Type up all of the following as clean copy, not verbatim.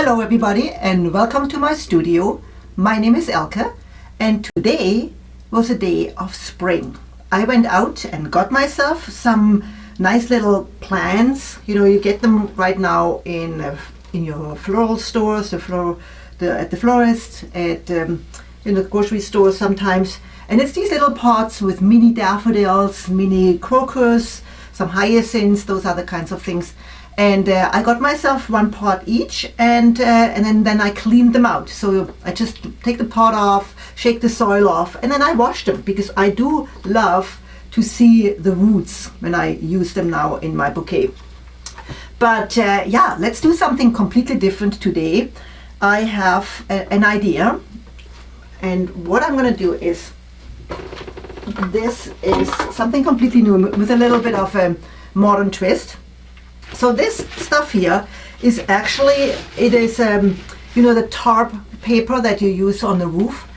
Hello everybody and welcome to my studio. My name is Elke and today was a day of spring. I went out and got myself some nice little plants. You know, you get them right now in your floral stores, at the florist, in the grocery store sometimes. And it's these little pots with mini daffodils, mini crocus, some hyacinths, those are the kinds of things. And I got myself one pot each, and then I cleaned them out. So I just take the pot off, shake the soil off, and then I wash them because I do love to see the roots when I use them now in my bouquet. But yeah, let's do something completely different today. I have an idea, and what I'm going to do is, this is something completely new with a little bit of a modern twist. So this stuff here is actually, it is, you know, the tarp paper that you use on the roof.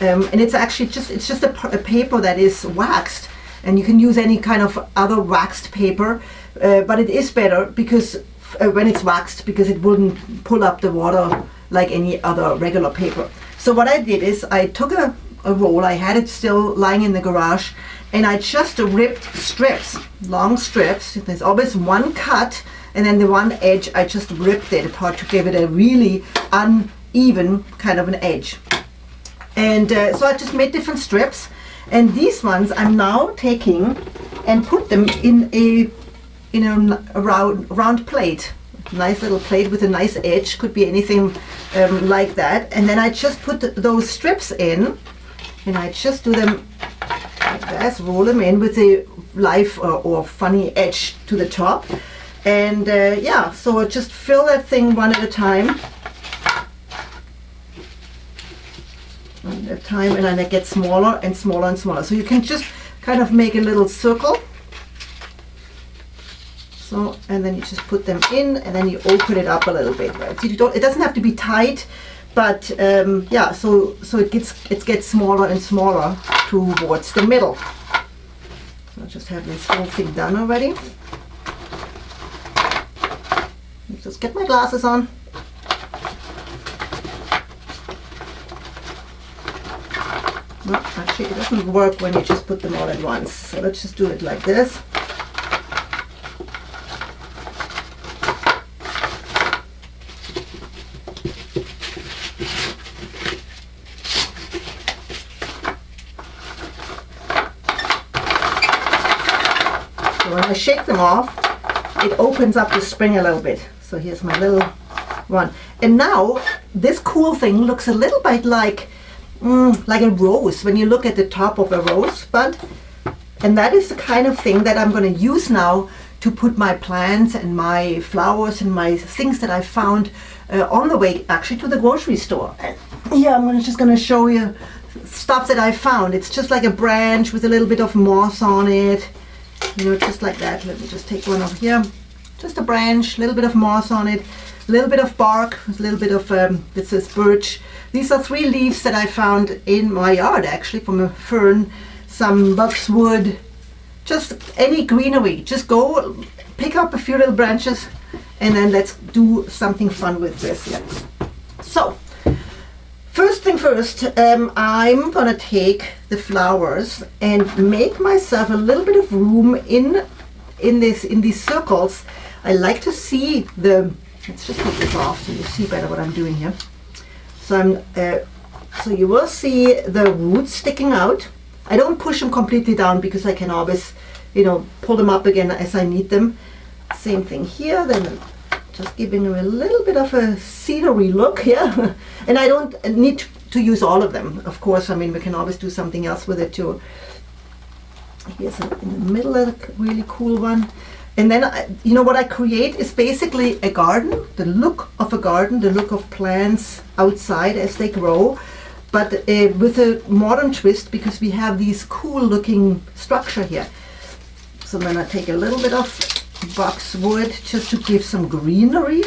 And it's actually just a paper that is waxed. And you can use any kind of other waxed paper. But it is better because when it's waxed, because it wouldn't pull up the water like any other regular paper. So what I did is I took a roll, I had it still lying in the garage, and I just ripped strips, long strips. There's always one cut, and then the one edge, I just ripped it apart to give it a really uneven kind of an edge. And so I just made different strips, and these ones I'm now taking and put them in a round plate. Nice little plate with a nice edge, could be anything like that. And then I just put those strips in, and I just do them like this, roll them in with a live or funny edge to the top. And yeah, so I just fill that thing one at a time. One at a time, and then it gets smaller and smaller and smaller. So you can just kind of make a little circle. So, and then you just put them in, and then you open it up a little bit, right? So you don't, it doesn't have to be tight, but yeah, so it gets smaller and smaller towards the middle. So I just have this whole thing done already. Let's just get my glasses on. No, actually it doesn't work when you just put them all at once. So let's just do it like this. When I shake them off, it opens up the spring a little bit. So here's my little one. And now this cool thing looks a little bit like a rose when you look at the top of a rosebud. And that is the kind of thing that I'm going to use now to put my plants and my flowers and my things that I found on the way actually to the grocery store. And here I'm just going to show you stuff that I found. It's just like a branch with a little bit of moss on it. You know, just like that. Let me just take one over here. Just a branch, a little bit of moss on it, a little bit of bark, a little bit of, it says birch. These are 3 leaves that I found in my yard actually from a fern, some boxwood, just any greenery. Just go pick up a few little branches and then let's do something fun with this. Yeah. So, first thing first, I'm gonna take the flowers and make myself a little bit of room in these circles. I like to see let's just take this off so you see better what I'm doing here. So so you will see the roots sticking out. I don't push them completely down because I can always, you know, pull them up again as I need them. Same thing here, then just giving them a little bit of a scenery look here. And I don't need to use all of them, of course. I mean, we can always do something else with it too. Here's in the middle a really cool one. And then, you know, what I create is basically a garden, the look of a garden, the look of plants outside as they grow, but with a modern twist because we have these cool looking structure here. So then I take a little bit of boxwood just to give some greenery.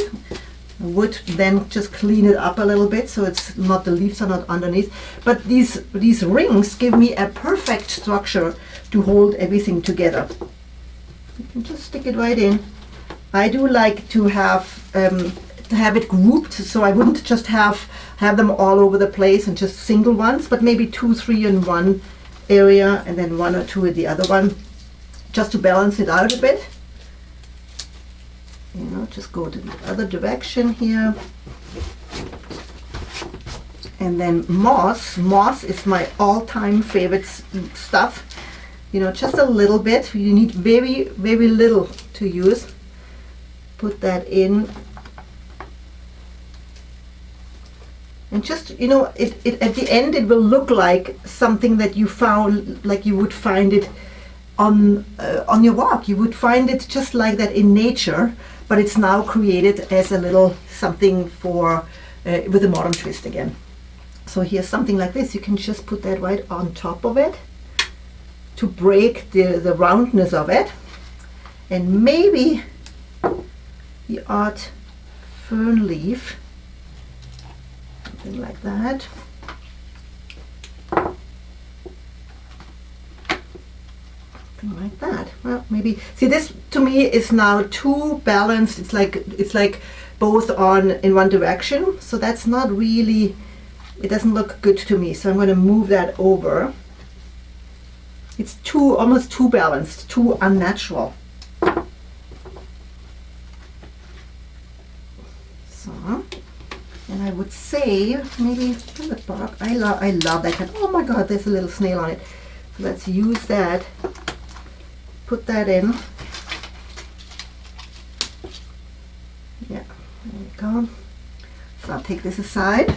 Wood then just clean it up a little bit so it's not, the leaves are not underneath. But these rings give me a perfect structure to hold everything together. You can just stick it right in. I do like to have have it grouped, so I wouldn't just have them all over the place and just single ones, but maybe 2, 3 in one area and then 1 or 2 in the other one, just to balance it out a bit. You know, just go to the other direction here. And then moss. Moss is my all-time favorite stuff. You know, just a little bit. You need very, very little to use. Put that in. And just, you know, it at the end it will look like something that you found, like you would find it on your walk. You would find it just like that in nature, but it's now created as a little something for with a modern twist again. So here's something like this. You can just put that right on top of it to break the roundness of it, and maybe the odd fern leaf. Something like that. Something like that. Well, maybe see, this to me is now too balanced. It's like both on in one direction. So that's not really. It doesn't look good to me. So I'm going to move that over. It's almost too balanced, too unnatural. So. And I would say maybe the bark. I love that kind. Oh my God, there's a little snail on it. So let's use that. Put that in. Yeah, there we go. So I'll take this aside.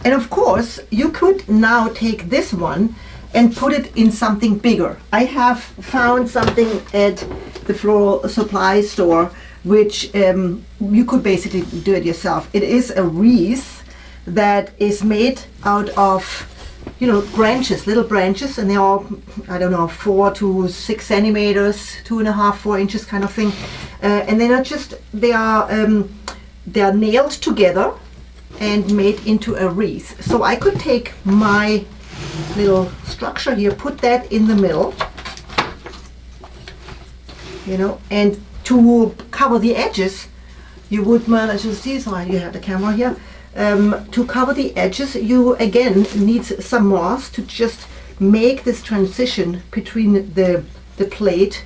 And of course, you could now take this one and put it in something bigger. I have found something at the floral supply store which you could basically do it yourself. It is a wreath that is made out of, you know, branches, little branches, and they're all, I don't know, 4 to 6 centimeters, 2.5, 4 inches kind of thing. And they're not just, they are nailed together and made into a wreath. So I could take my little structure here, put that in the middle, you know, and to cover the edges, you would manage to see, so you have the camera here, to cover the edges, you again need some moss to just make this transition between the plate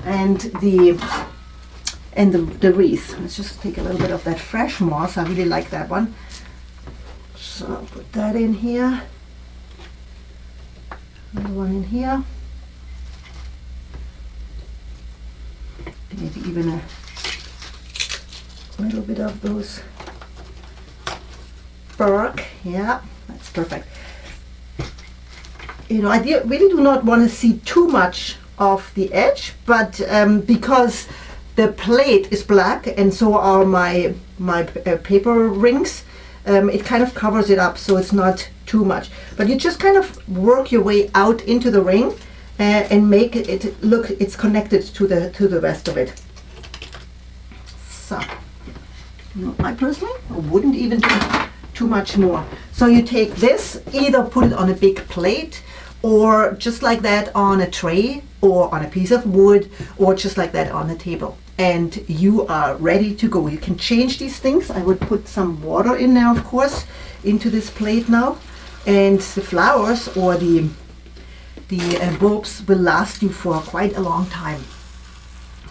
and the wreath. Let's just take a little bit of that fresh moss. I really like that one. So I'll put that in here. Another one in here. Maybe even a little bit of those bark. Yeah, that's perfect. You know, I really do not want to see too much of the edge, but because the plate is black and so are my paper rings, it kind of covers it up, so it's not too much. But you just kind of work your way out into the ring and make it look, it's connected to the rest of it. So, you know, I personally wouldn't even do too much more. So you take this, either put it on a big plate, or just like that on a tray, or on a piece of wood, or just like that on a table, and you are ready to go. You can change these things. I would put some water in there, of course, into this plate now, and the flowers or the bulbs will last you for quite a long time.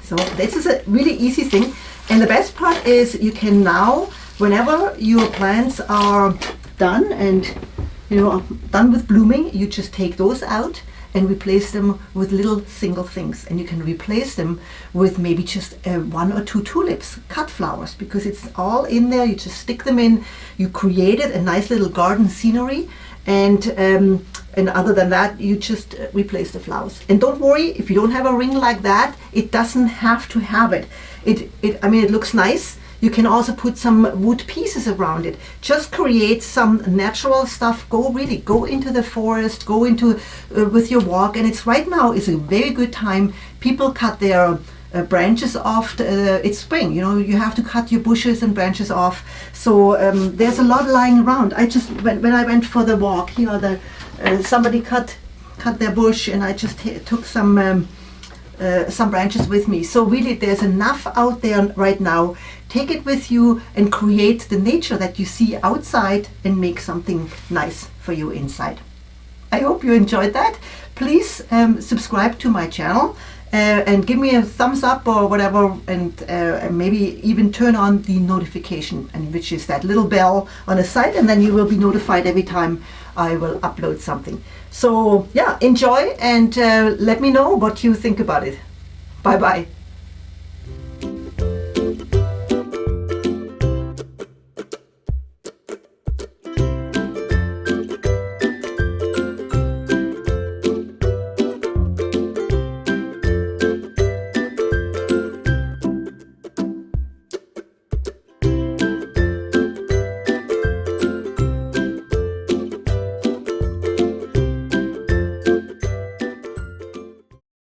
So this is a really easy thing, and the best part is you can now, whenever your plants are done and you know done with blooming, you just take those out and replace them with little single things, and you can replace them with maybe just 1 or 2 tulips, cut flowers, because it's all in there. You just stick them in, you created a nice little garden scenery, and other than that, you just replace the flowers. And don't worry if you don't have a ring like that, it doesn't have to have it. I mean, it looks nice. You can also put some wood pieces around it. Just create some natural stuff. Go into the forest, go into with your walk. And it's right now is a very good time. People cut their branches off. It's spring, you know, you have to cut your bushes and branches off. So there's a lot lying around. I just, when I went for the walk, here, somebody cut their bush, and I just took some some branches with me. So really there's enough out there right now. Take it with you and create the nature that you see outside and make something nice for you inside. I hope you enjoyed that. Please subscribe to my channel and give me a thumbs up or whatever, and maybe even turn on the notification, and which is that little bell on the side, and then you will be notified every time I will upload something. So yeah, enjoy and let me know what you think about it. Bye bye.